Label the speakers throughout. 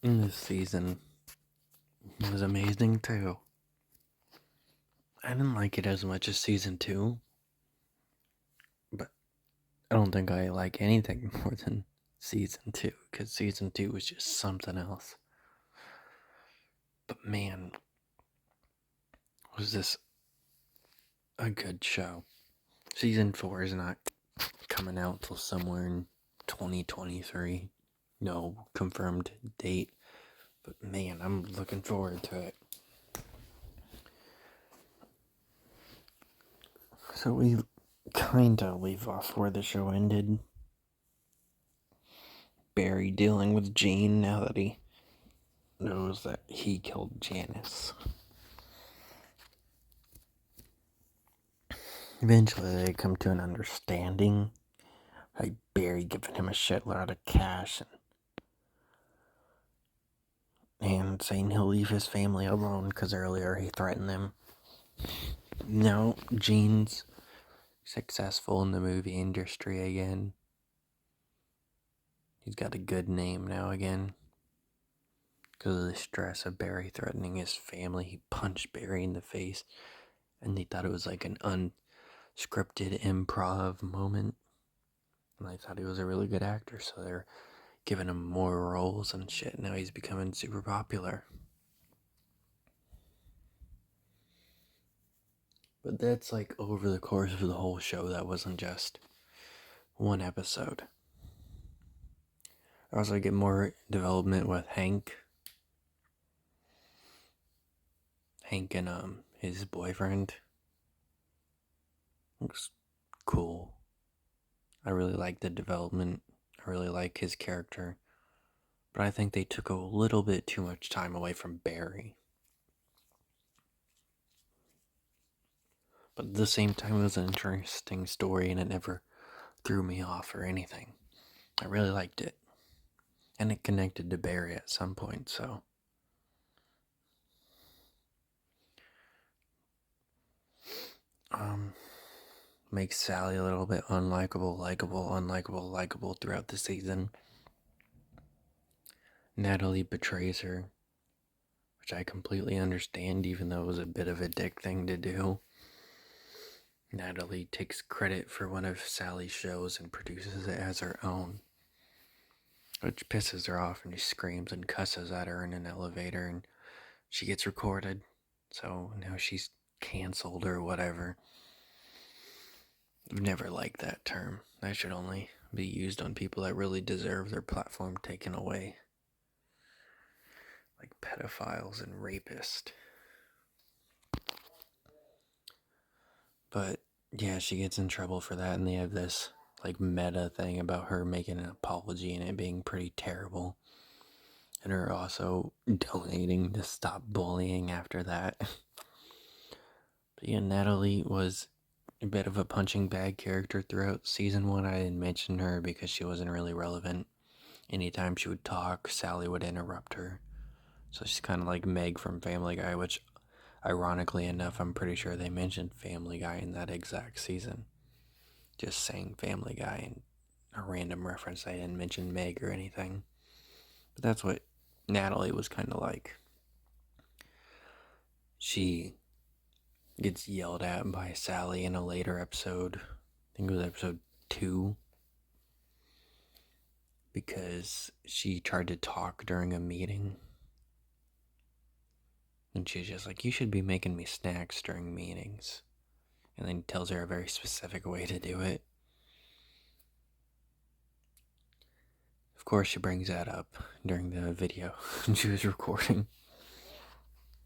Speaker 1: This season was amazing too. I didn't like it as much as season 2, but I don't think I like anything more than season 2, because season 2 was just something else. But man, was this a good show. Season 4 is not coming out till somewhere in 2023. No confirmed date. But man, I'm looking forward to it. So we kinda leave off where the show ended. Barry dealing with Gene now that he knows that he killed Janice. Eventually, they come to an understanding. Like Barry giving him a shitload of cash and saying he'll leave his family alone because earlier he threatened them. Now, Gene's successful in the movie industry again. He's got a good name now again. Because of the stress of Barry threatening his family, he punched Barry in the face, and they thought it was like an unscripted improv moment. And I thought he was a really good actor, so they're giving him more roles and shit. Now he's becoming super popular. But that's like over the course of the whole show. That wasn't just one episode. I also get more development with Hank. Hank and his boyfriend. Looks cool. I really like the development. I really like his character. But I think they took a little bit too much time away from Barry. But at the same time, it was an interesting story and it never threw me off or anything. I really liked it. And it connected to Barry at some point, so. Makes Sally a little bit unlikable, likable, unlikable, likable throughout the season. Natalie betrays her, which I completely understand, even though it was a bit of a dick thing to do. Natalie takes credit for one of Sally's shows and produces it as her own, which pisses her off, and she screams and cusses at her in an elevator, and she gets recorded, so now she's canceled or whatever. I've never liked that term. That should only be used on people that really deserve their platform taken away, like pedophiles and rapists. But yeah, she gets in trouble for that, and they have this like meta thing about her making an apology and it being pretty terrible, and her also donating to stop bullying after that. But yeah, Natalie was a bit of a punching bag character throughout season 1. I didn't mention her because she wasn't really relevant. Anytime she would talk, Sally would interrupt her. So she's kind of like Meg from Family Guy, which, ironically enough, I'm pretty sure they mentioned Family Guy in that exact season. Just saying Family Guy and a random reference. I didn't mention Meg or anything. But that's what Natalie was kind of like. She gets yelled at by Sally in a later episode. I think it was episode 2. Because she tried to talk during a meeting. And she's just like, you should be making me snacks during meetings. And then he tells her a very specific way to do it. Of course, she brings that up during the video she was recording.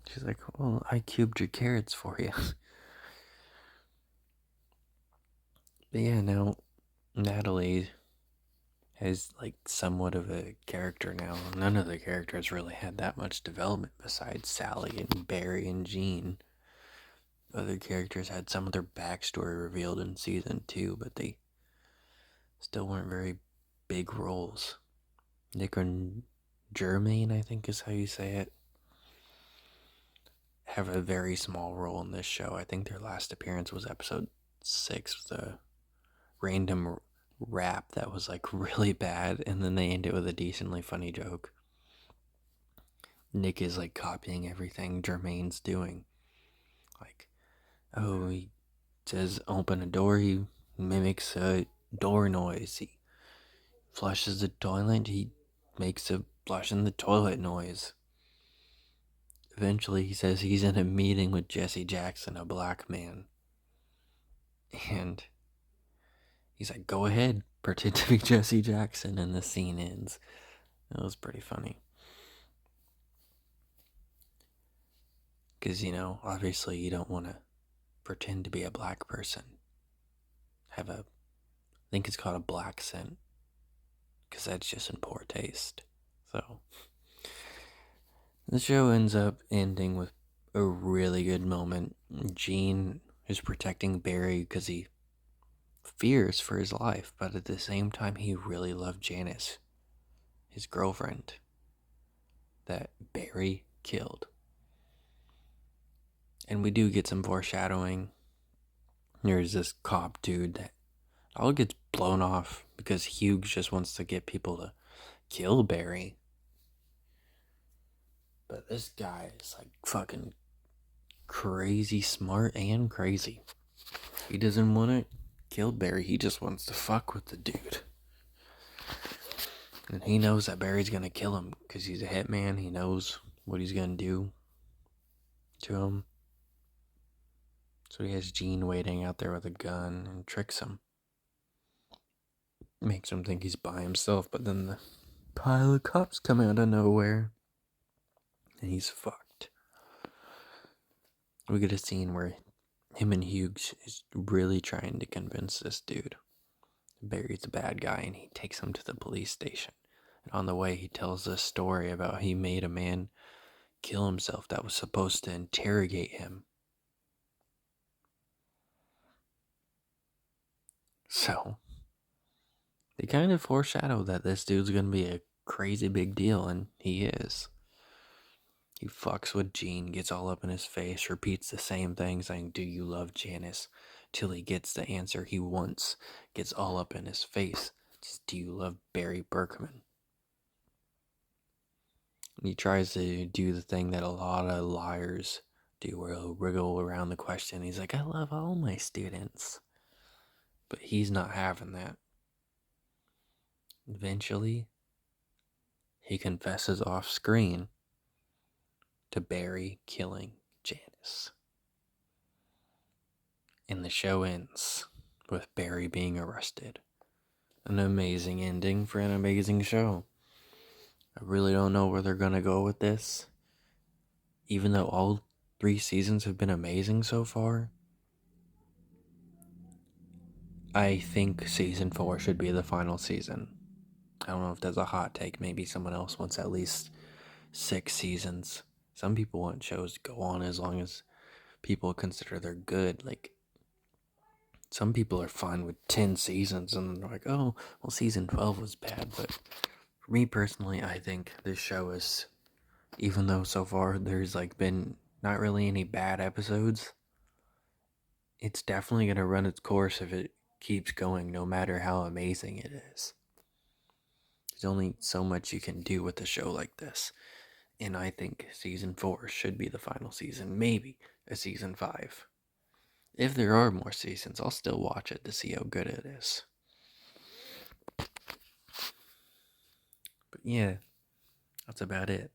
Speaker 1: She's like, well, I cubed your carrots for you. But yeah, now Natalie has like somewhat of a character now. None of the characters really had that much development besides Sally and Barry and Gene. Other characters had some of their backstory revealed in season 2, but they still weren't very big roles. Nick and Germaine, I think is how you say it, have a very small role in this show. I think their last appearance was episode 6, the random rap that was like really bad, and then they end it with a decently funny joke. Nick is like copying everything Jermaine's doing. Like, oh, he says open a door, he mimics a door noise. He flushes the toilet, he makes a flush in the toilet noise. Eventually, he says he's in a meeting with Jesse Jackson, a black man. And he's like, go ahead, pretend to be Jesse Jackson, and the scene ends. It was pretty funny. Because, obviously you don't want to pretend to be a black person. I think it's called a black scent. Because that's just in poor taste. So, the show ends up ending with a really good moment. Gene is protecting Barry because he fears for his life, but at the same time, he really loved Janice, his girlfriend, that Barry killed. And we do get some foreshadowing. There's this cop dude that all gets blown off because Hughes just wants to get people to kill Barry. But this guy is like fucking crazy smart and crazy. He doesn't want to kill Barry, he just wants to fuck with the dude. And he knows that Barry's gonna kill him because he's a hitman. He knows what he's gonna do to him. So he has Gene waiting out there with a gun and tricks him. Makes him think he's by himself, but then the pile of cops come out of nowhere. And he's fucked. We get a scene where him and Hughes is really trying to convince this dude Barry's a bad guy, and he takes him to the police station. And on the way, he tells this story about he made a man kill himself that was supposed to interrogate him. So, they kind of foreshadow that this dude's gonna be a crazy big deal, and he is. He fucks with Gene, gets all up in his face, repeats the same thing, saying, do you love Janice? Till he gets the answer he wants, gets all up in his face. Just, do you love Barry Berkman? And he tries to do the thing that a lot of liars do, where he'll wriggle around the question. He's like, I love all my students. But he's not having that. Eventually, he confesses off screen to Barry killing Janice. And the show ends with Barry being arrested. An amazing ending for an amazing show. I really don't know where they're going to go with this. Even though all 3 seasons have been amazing so far, I think season 4 should be the final season. I don't know if that's a hot take. Maybe someone else wants at least 6 seasons. Some people want shows to go on as long as people consider they're good. Like, some people are fine with 10 seasons and they're like, oh, well, season 12 was bad. But for me personally, I think this show is, even though so far there's like been not really any bad episodes, it's definitely going to run its course if it keeps going, no matter how amazing it is. There's only so much you can do with a show like this. And I think season 4 should be the final season. Maybe a season 5. If there are more seasons, I'll still watch it to see how good it is. But yeah, that's about it.